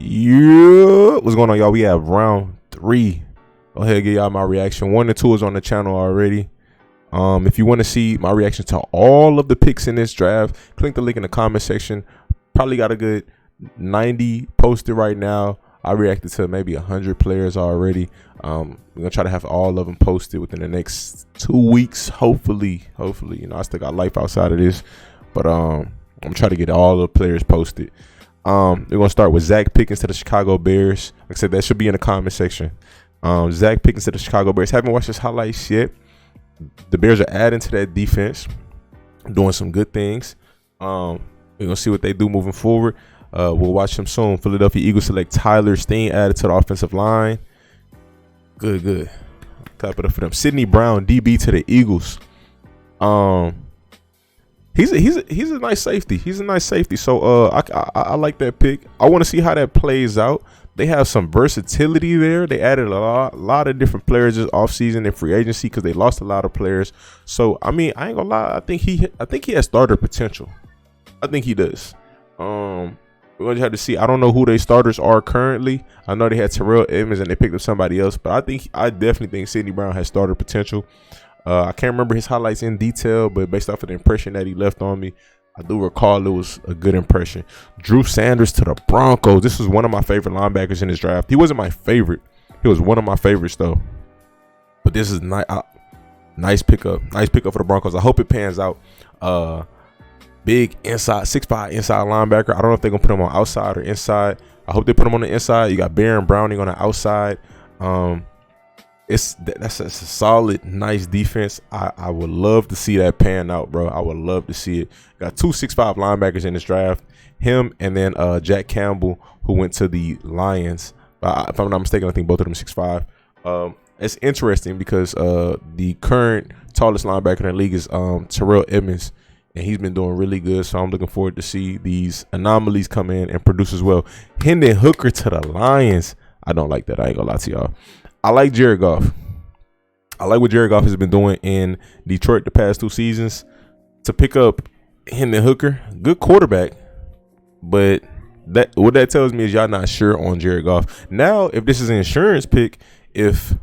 Yeah, what's going on, y'all? We have round 3. Go ahead and get y'all my reaction. 1 and 2 is on the channel already. If you want to see my reaction to all of the picks in this draft, click the link in the comment section. Probably got a good 90 posted right now. I reacted to maybe 100 players already. We're gonna try to have all of them posted within the next 2 weeks. Hopefully, you know, I still got life outside of this, but I'm gonna try to get all the players posted. We're gonna start with Zach Pickens to the Chicago Bears. Like I said, that should be in the comment section. Zach Pickens to the Chicago Bears. Haven't watched his highlights yet. The Bears are adding to that defense, doing some good things. We're gonna see what they do moving forward. We'll watch them soon. Philadelphia Eagles select Tyler Steen, added to the offensive line. Good. Clap it up for them. Sidney Brown, DB to the Eagles. He's a nice safety. So I like that pick. I want to see how that plays out. They have some versatility there. They added a lot of different players this offseason in free agency because they lost a lot of players. So I mean, I ain't gonna lie. I think he has starter potential. I think he does. We're gonna have to see. I don't know who their starters are currently. I know they had Terrell Edmonds and they picked up somebody else, but I definitely think Sidney Brown has starter potential. I can't remember his highlights in detail, but based off of the impression that he left on me, I do recall it was a good impression. Drew Sanders to the Broncos. This was one of my favorite linebackers in this draft. He wasn't my favorite. He was one of my favorites, though. But this is nice pickup. Nice pickup for the Broncos. I hope it pans out. Big inside, 6'5" inside linebacker. I don't know if they're going to put him on outside or inside. I hope they put him on the inside. You got Baron Browning on the outside. That's a solid, nice defense. I would love to see that pan out, bro. I would love to see it. Got 2 6'5" linebackers in this draft. Him and then Jack Campbell, who went to the Lions. If I'm not mistaken, I think both of them 6'5". It's interesting because the current tallest linebacker in the league is Terrell Edmonds, and he's been doing really good. So I'm looking forward to see these anomalies come in and produce as well. Hendon Hooker to the Lions. I don't like that. I ain't gonna lie to y'all. I like Jared Goff. I like what Jared Goff has been doing in Detroit the past 2 seasons. To pick up Hendon Hooker, good quarterback, but what that tells me is y'all not sure on Jared Goff. Now, if this is an insurance pick, if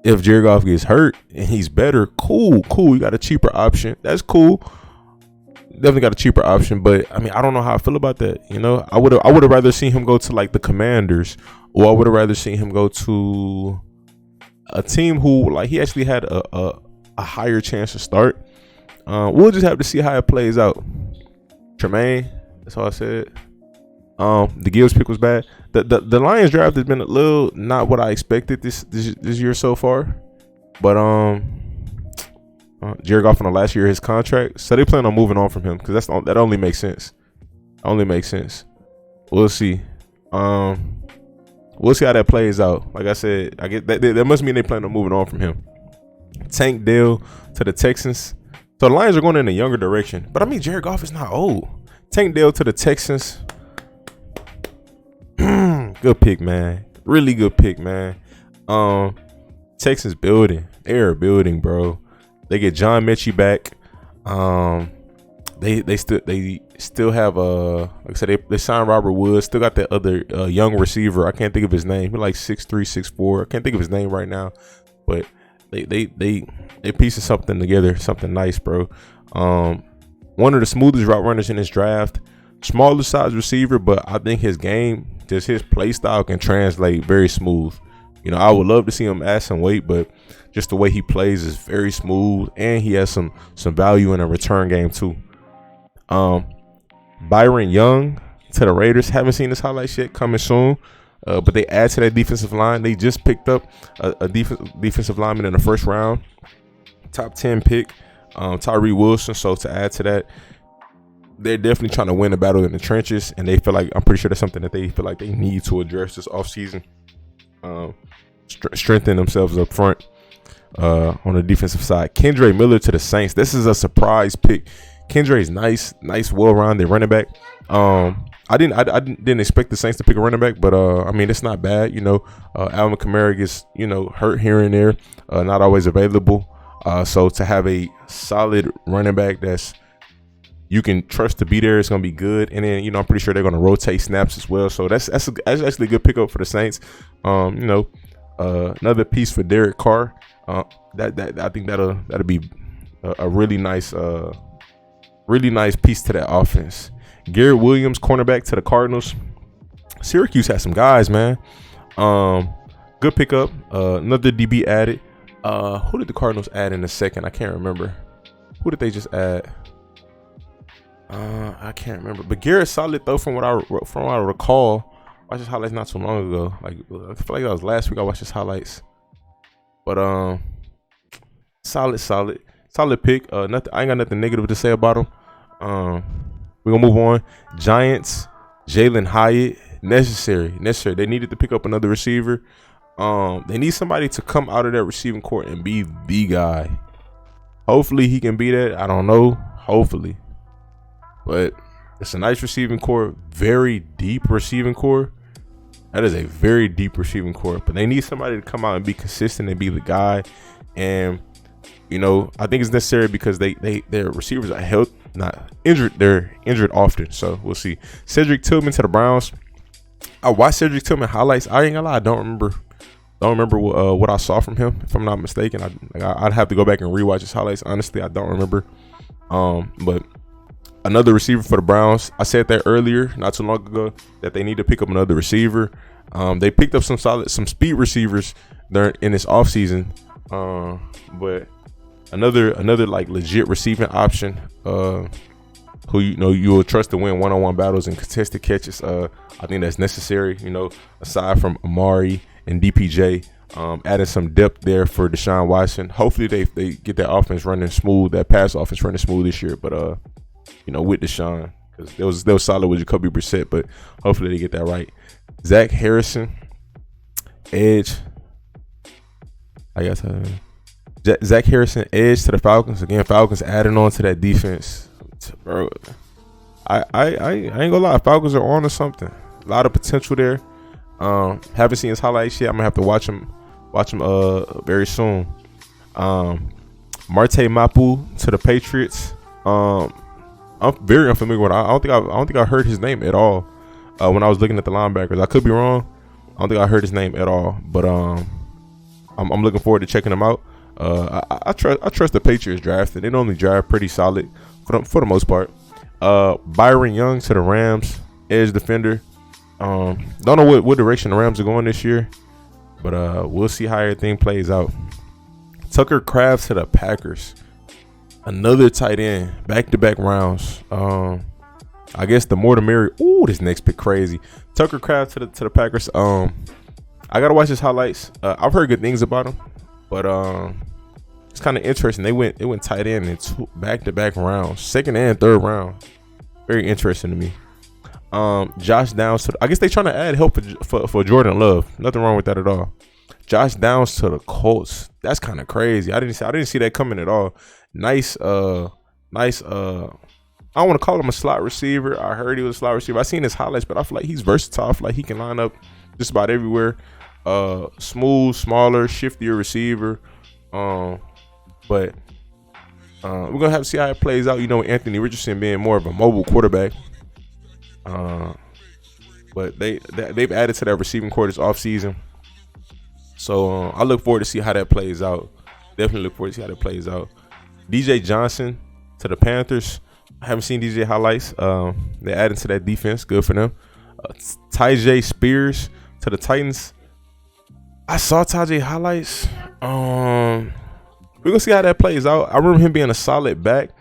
Jared Goff gets hurt and he's better, cool. You got a cheaper option. That's cool. Definitely got a cheaper option, but I mean, I don't know how I feel about that. You know, I would have rather seen him go to like the Commanders, or I would have rather seen him go to a team who like he actually had a higher chance to start. We'll just have to see how it plays out. Tremaine, that's all I said. The Gibbs pick was bad. The Lions draft has been a little not what I expected this year so far, but Jared Goff on the last year of his contract, so they plan on moving on from him because that only makes sense. We'll see. We'll see how that plays out. Like I said, I get that must mean they plan on moving on from him. Tank Dell to the Texans. So the Lions are going in a younger direction, but I mean Jared Goff is not old. Tank Dell to the Texans. Good pick, man. Really good pick, man. Texans building. They're building, bro. They get John Mechie back. They still have like I said, they signed Robert Woods. Still got that other young receiver. I can't think of his name. He's like 6'3", 6'4". I can't think of his name right now. But they piecing something together, something nice, bro. One of the smoothest route runners in this draft. Smaller size receiver, but I think his game, just his play style, can translate very smooth. You know, I would love to see him add some weight, but just the way he plays is very smooth, and he has some value in a return game too. Byron Young to the Raiders. Haven't seen this highlight yet. Coming soon, but they add to that defensive line. They just picked up a defensive lineman in the first round, top 10 pick, Tyree Wilson. So to add to that, they're definitely trying to win a battle in the trenches, and they feel like, I'm pretty sure that's something that they feel like they need to address this offseason. Strengthen themselves up front on the defensive side. Kendre Miller to the Saints. This is a surprise pick. Kendre is nice, well-rounded running back. I didn't expect the Saints to pick a running back, but I mean, it's not bad. You know, Alvin Kamara gets, you know, hurt here and there, not always available. So to have a solid running back that's you can trust to be there. It's gonna be good. And then I'm pretty sure they're gonna rotate snaps as well. So that's actually a good pickup for the Saints. Another piece for Derek Carr. That I think that'll be a really nice piece to that offense. Garrett Williams, cornerback to the Cardinals. Syracuse has some guys, man. Good pickup. Another DB added. Who did the Cardinals add in a second? I can't remember. Who did they just add? I can't remember. But Garrett's solid though, from what I recall. I watched his highlights not too long ago. Like, I feel like that was last week I watched his highlights. But solid pick. Nothing. I ain't got nothing negative to say about him. We're gonna move on. Giants, Jalen Hyatt. Necessary. They needed to pick up another receiver. They need somebody to come out of that receiving court and be the guy. Hopefully he can be that. I don't know. Hopefully. But it's a nice receiving core. Very deep receiving core. That is a very deep receiving core. But they need somebody to come out and be consistent and be the guy. And I think it's necessary because their receivers are not injured. They're injured often. So we'll see. Cedric Tillman to the Browns. I watched Cedric Tillman highlights. I ain't gonna lie, I don't remember what I saw from him. If I'm not mistaken, I'd have to go back and rewatch his highlights. Honestly, I don't remember. But another receiver for the Browns. I said that earlier, not too long ago, that they need to pick up another receiver. They picked up some speed receivers in this offseason. But another like legit receiving option. Who you will trust to win one-on-one battles and contested catches. I think that's necessary. Aside from Amari and DPJ, adding some depth there for Deshaun Watson. Hopefully they get that offense running smooth, that pass offense running smooth this year. But with Deshaun, because they was solid with Jacoby Brissett, but hopefully they get that right. Zach Harrison, edge. I guess Zach Harrison, edge to the Falcons. Again, Falcons adding on to that defense. Bro, I ain't gonna lie, Falcons are on to something. A lot of potential there. Haven't seen his highlights yet. I'm gonna have to watch him very soon. Marte Mapu to the Patriots. I'm very unfamiliar with. I don't think I heard his name at all when I was looking at the linebackers. I could be wrong. I don't think I heard his name at all. But I'm looking forward to checking him out. I trust the Patriots drafting. They normally draft pretty solid for the most part. Byron Young to the Rams, edge defender. Don't know what direction the Rams are going this year, but we'll see how everything plays out. Tucker Kraft to the Packers, another tight end, back-to-back rounds. I guess the more the merrier. Ooh, this next pick crazy. Tucker Kraft to the Packers. I gotta watch his highlights. I've heard good things about him, but it's kind of interesting. They went tight end in two back-to-back rounds, second and third round. Very interesting to me. Josh Downs. I guess they trying to add help for Jordan Love. Nothing wrong with that at all. Josh Downs to the Colts. That's kind of crazy. I didn't see that coming at all. Nice. I don't want to call him a slot receiver. I heard he was a slot receiver. I seen his highlights, but I feel like he's versatile. I feel like he can line up just about everywhere. Smooth, smaller, shiftier receiver. But we're gonna have to see how it plays out. Anthony Richardson being more of a mobile quarterback. But they've added to that receiving core this offseason. So I look forward to see how that plays out. Definitely look forward to see how that plays out. DJ Johnson to the Panthers. I haven't seen DJ highlights. They added to that defense. Good for them. Tyjae Spears to the Titans. I saw Tyjae highlights. We're gonna see how that plays out. I remember him being a solid back.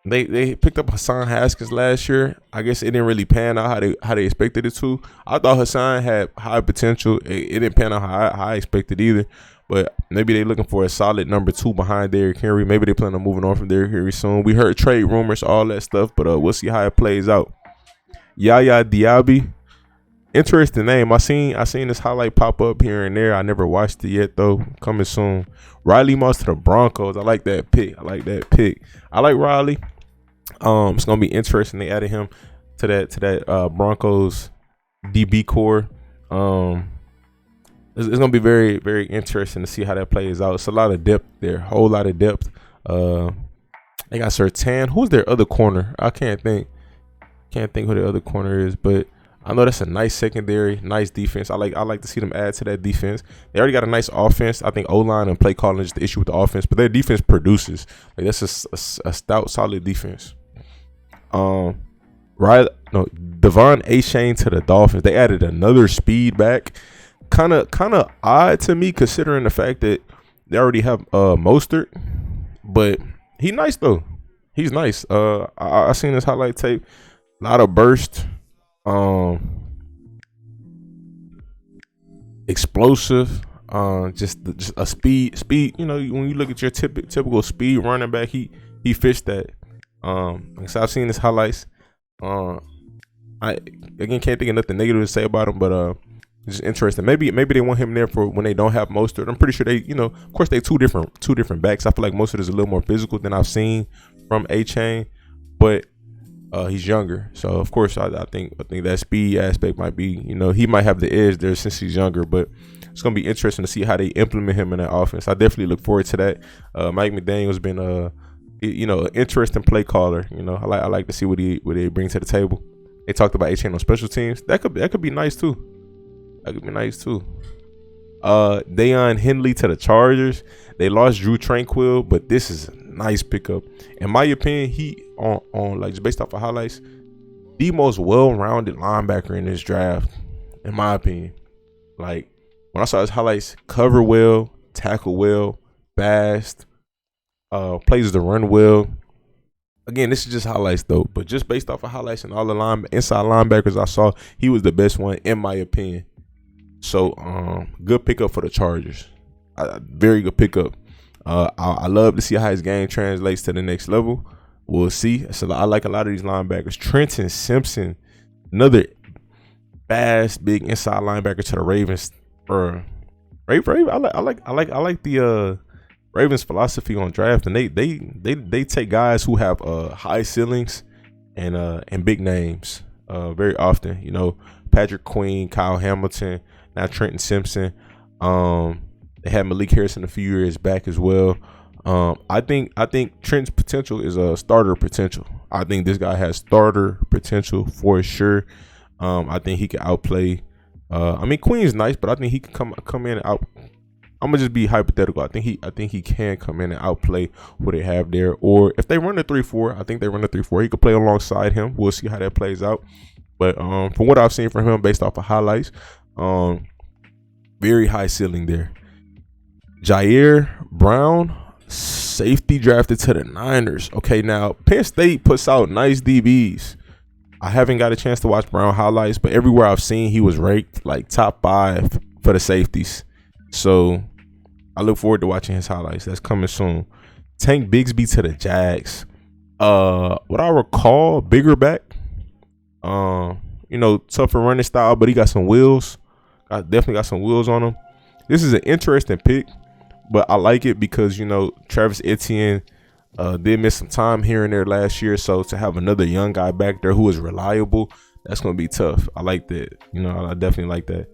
They picked up Hassan Haskins last year. I guess it didn't really pan out how they expected it to. I thought Hassan had high potential. It didn't pan out how I expected either. But maybe they're looking for a solid number 2 behind Derrick Henry. Maybe they plan on moving on from Derrick Henry soon. We heard trade rumors, all that stuff, but we'll see how it plays out. Yaya Diaby, interesting name. I seen this highlight pop up here and there. I never watched it yet though. Coming soon. Riley Moss to the Broncos. I like that pick. I like Riley. It's gonna be interesting. They added him to that Broncos DB core. It's gonna be very, very interesting to see how that plays out. It's a lot of depth there, whole lot of depth. They got Sertan. Who's their other corner? I can't think. Can't think who the other corner is, but I know that's a nice secondary, nice defense. I like to see them add to that defense. They already got a nice offense. I think O-line and play calling is the issue with the offense, but their defense produces. Like that's a stout, solid defense. Right? No, Devon Achane to the Dolphins. They added another speed back. Kind of odd to me considering the fact that they already have Mostert, but he nice though. He's nice. I seen this highlight tape. A lot of burst. Explosive. Just a speed. You know, when you look at your typical speed running back, he fits that. So I've seen his highlights. I again can't think of nothing negative to say about him, but it's just interesting. Maybe they want him there for when they don't have Mostert. I'm pretty sure they, you know, of course they two different backs. I feel like Mostert is a little more physical than I've seen from Achane, but he's younger, so of course I think that speed aspect might be, you know, he might have the edge there since he's younger, but it's gonna be interesting to see how they implement him in that offense. I definitely look forward to that. Mike McDaniel's been you know, an interesting play caller. You know, I like to see what they bring to the table. They talked about Achane on special teams. That could be nice too. Deion Henley to the Chargers. They lost Drew Tranquil, but this is a nice pickup. In my opinion, he on like just based off of highlights, the most well-rounded linebacker in this draft, in my opinion. Like when I saw his highlights, cover well, tackle well, fast, plays the run well. Again, this is just highlights though, but just based off of highlights and all the inside linebackers I saw, he was the best one in my opinion. So good pickup for the Chargers. Very good pickup. I love to see how his game translates to the next level. We'll see. So I like a lot of these linebackers. Trenton Simpson, another fast, big inside linebacker to the Ravens. I like the Ravens philosophy on draft, and they take guys who have high ceilings and big names very often. You know, Patrick Queen, Kyle Hamilton, now Trenton Simpson. They had Malik Harrison a few years back as well. I think Trent's potential is a starter potential. I think this guy has starter potential for sure. I think he can outplay. I mean, Queen's nice, but I think he can come in and out. I'm gonna just be hypothetical. I think he can come in and outplay what they have there. Or if they run a 3-4, I think they run a 3-4. He could play alongside him. We'll see how that plays out. But from what I've seen from him, based off of highlights, very high ceiling there. Jair Brown, safety drafted to the Niners. Okay, now Penn State puts out nice DBs. I haven't got a chance to watch Brown highlights, but everywhere I've seen, he was ranked like top 5 for the safeties. So I look forward to watching his highlights. That's coming soon. Tank Bigsby to the Jags. What I recall, bigger back. You know, tougher running style, but he got some wheels. Definitely got some wheels on him. This is an interesting pick, but I like it because, you know, Travis Etienne did miss some time here and there last year. So to have another young guy back there who is reliable, that's going to be tough. I like that. You know, I definitely like that.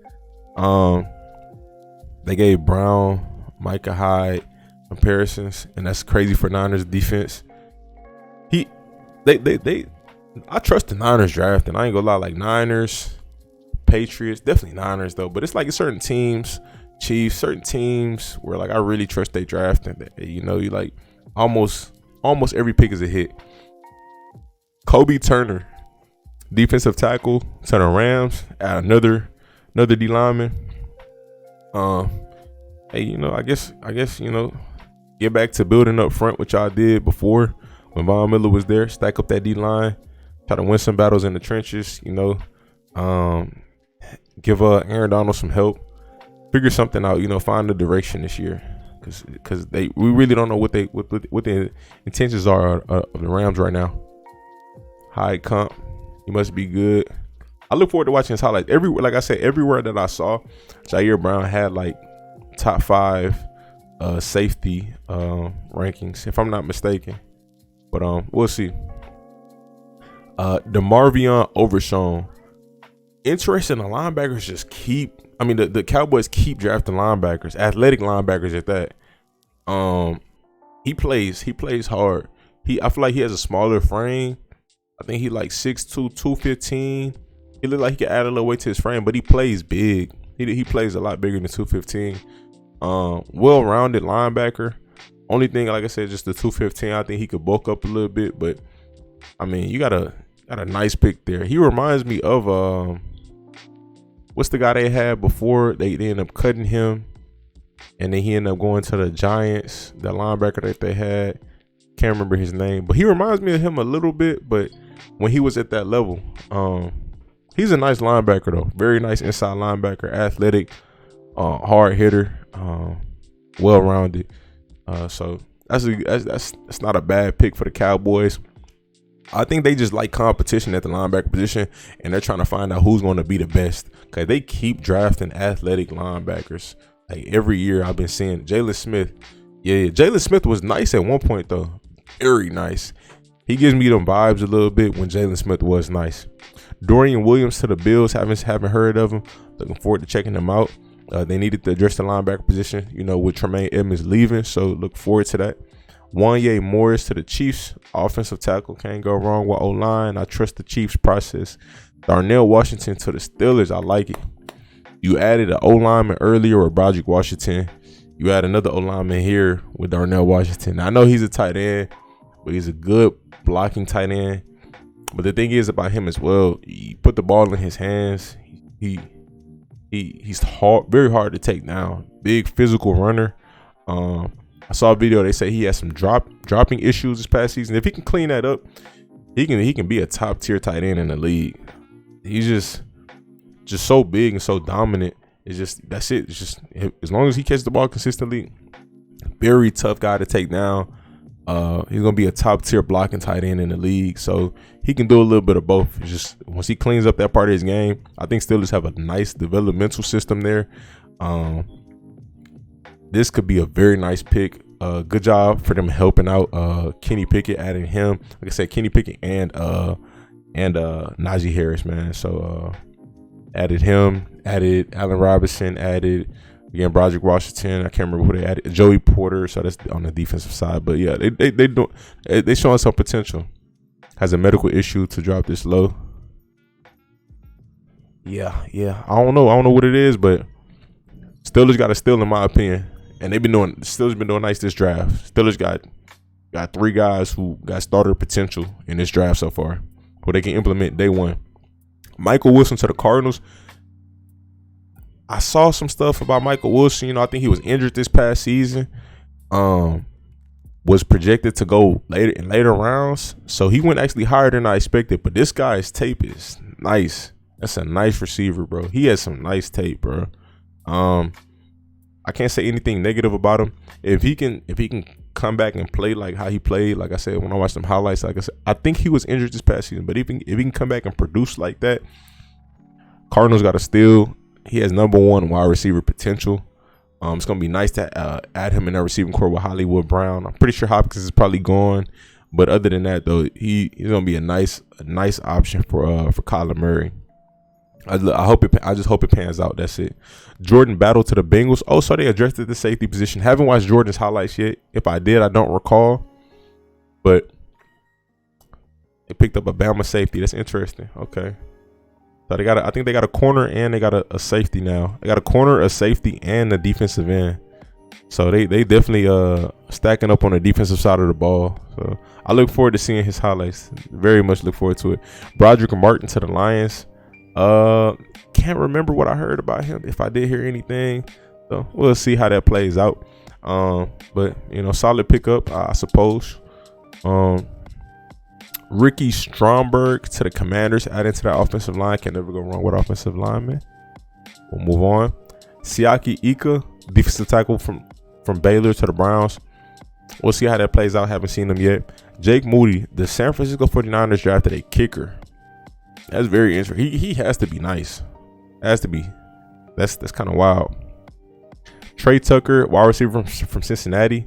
They gave Brown, Micah Hyde comparisons, and that's crazy for Niners defense. I trust the Niners draft, and I ain't gonna lie, like Niners, Patriots, definitely Niners though. But it's like certain teams, Chiefs, certain teams where like I really trust they draft, and you know, you like almost every pick is a hit. Kobe Turner, defensive tackle to the Rams, another D lineman. Hey, you know, I guess you know, get back to building up front, which I did before when Von Miller was there. Stack up that D line, try to win some battles in the trenches. You know, give Aaron Donald some help, figure something out. You know, find the direction this year, because we really don't know what the intentions are of the Rams right now. High comp, he must be good. I look forward to watching his highlights. Everywhere, like I said, everywhere that I saw, Jair Brown had like top 5 safety rankings, if I'm not mistaken. But we'll see. DeMarvion Overshown. Interesting. The linebackers just keep. I mean, the Cowboys keep drafting linebackers, athletic linebackers at that. He plays hard. I feel like he has a smaller frame. I think he like 6'2", 215. He look like he can add a little weight to his frame, but he plays big. He plays a lot bigger than 215. Well-rounded linebacker. Only thing, like I said, just the 215. I think he could bulk up a little bit, but I mean, you got a nice pick there. He reminds me of what's the guy they had before? They ended up cutting him, and then he ended up going to the Giants. The linebacker that they had, can't remember his name, but he reminds me of him a little bit. But when he was at that level, he's a nice linebacker though. Very nice inside linebacker, athletic, hard hitter, well-rounded. So that's not a bad pick for the Cowboys. I think they just like competition at the linebacker position, and they're trying to find out who's going to be the best. Okay, they keep drafting athletic linebackers. Like every year, I've been seeing Jalen Smith. Yeah, Jalen Smith was nice at one point though, very nice. He gives me them vibes a little bit when Jalen Smith was nice. Dorian Williams to the Bills. Haven't heard of him. Looking forward to checking them out. They needed to address the linebacker position, with Tremaine Edmonds leaving, so look forward to that. Wanye Morris to the Chiefs, offensive tackle. Can't go wrong with O-line. I trust the Chiefs process. Darnell Washington to the Steelers. I like it. You added an O-lineman earlier with Broderick Washington. You add another O-lineman here with Darnell Washington. Now, I know he's a tight end, but he's a good blocking tight end. But the thing is about him as well, you put the ball in his hands. He's hard, very hard to take down. Big physical runner. I saw a video. They say he has some dropping issues this past season. If he can clean that up, he can be a top tier tight end in the league. He's just so big and so dominant. That's it. It's just as long as he catches the ball consistently, very tough guy to take down. He's gonna be a top tier blocking tight end in the league, so he can do a little bit of both. It's just once he cleans up that part of his game, I think Steelers have a nice developmental system there. This could be a very nice pick. Good job for them helping out Kenny Pickett, adding him. Like I said, Kenny Pickett and Najee Harris, man. So added him, added Allen Robinson, added again Broderick Washington. I can't remember who they added. Joey Porter. So that's on the defensive side. But yeah, they showing some potential. Has a medical issue to drop this low. Yeah. I don't know what it is, but Steelers got to steal, in my opinion. And Steelers been doing nice this draft. Steelers got 3 guys who got starter potential in this draft so far, who they can implement day one. Michael Wilson to the Cardinals. I saw some stuff about Michael Wilson. I think he was injured this past season. Was projected to go later rounds, so he went actually higher than I expected. But this guy's tape is nice. That's a nice receiver, bro. He has some nice tape, bro. I can't say anything negative about him. If he can come back and play like how he played, like I said, when I watched some highlights, like I said, I think he was injured this past season, but if he can come back and produce like that, Cardinals got to steal. He has number 1 wide receiver potential. It's gonna be nice to add him in that receiving core with Hollywood Brown. I'm pretty sure Hopkins is probably gone, but other than that, though, he's gonna be a nice option for Kyler Murray. I just hope it pans out. That's it. Jordan Battle to the Bengals. Oh, so they addressed the safety position. Haven't watched Jordan's highlights yet. If I did, I don't recall. But they picked up a Bama safety. That's interesting. Okay. So I think they got a corner and they got a safety now. They got a corner, a safety, and a defensive end. So they definitely stacking up on the defensive side of the ball. So I look forward to seeing his highlights. Very much look forward to it. Broderick Martin to the Lions. Can't remember what I heard about him, if I did hear anything. So we'll see how that plays out. But solid pickup, I suppose. Ricky Stromberg to the Commanders, adding to that offensive line. Can never go wrong with offensive linemen. We'll move on. Siaki Ika, defensive tackle from Baylor to the Browns. We'll see how that plays out. Haven't seen him yet. Jake Moody, the San Francisco 49ers drafted a kicker. That's very interesting. He has to be nice. Has to be. That's kind of wild. Trey Tucker, wide receiver from Cincinnati,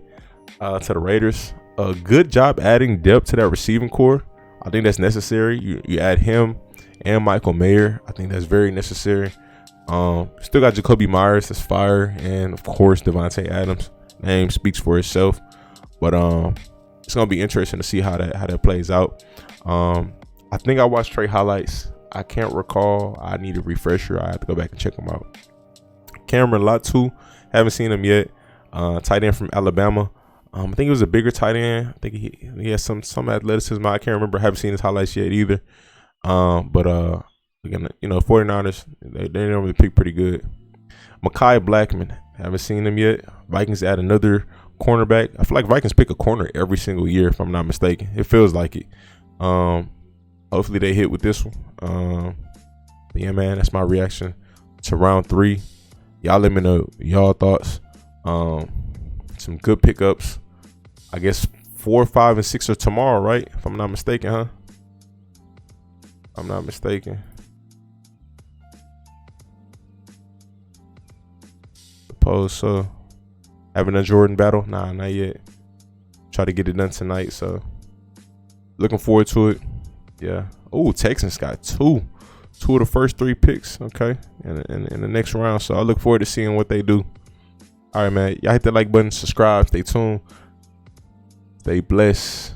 to the Raiders. A good job adding depth to that receiving core. I think that's necessary. You add him and Michael Mayer. I think that's very necessary. Still got Jacoby Myers, that's fire, and of course Devontae Adams. Name speaks for itself. But it's gonna be interesting to see how that plays out. I think I watched Trey highlights. I can't recall. I need a refresher. I have to go back and check them out. Cameron Latu, haven't seen him yet. Tight end from Alabama. I think he was a bigger tight end. I think he has some athleticism. I can't remember. I haven't seen his highlights yet either. But again, 49ers, they normally pick pretty good. Mekhi Blackman, haven't seen him yet. Vikings add another cornerback. I feel like Vikings pick a corner every single year, if I'm not mistaken. It feels like it. Hopefully they hit with this one. But yeah, man, that's my reaction to round 3. Y'all let me know y'all thoughts. Some good pickups. I guess 4, 5, and 6 are tomorrow, right? If I'm not mistaken, huh? I'm not mistaken. Suppose so. Having a Jordan battle? Nah, not yet. Try to get it done tonight, so looking forward to it. Yeah. Oh, Texans got two of the first 3 picks, okay, in the next round. So I look forward to seeing what they do. All right, man. Y'all hit that like button, subscribe, stay tuned, stay blessed.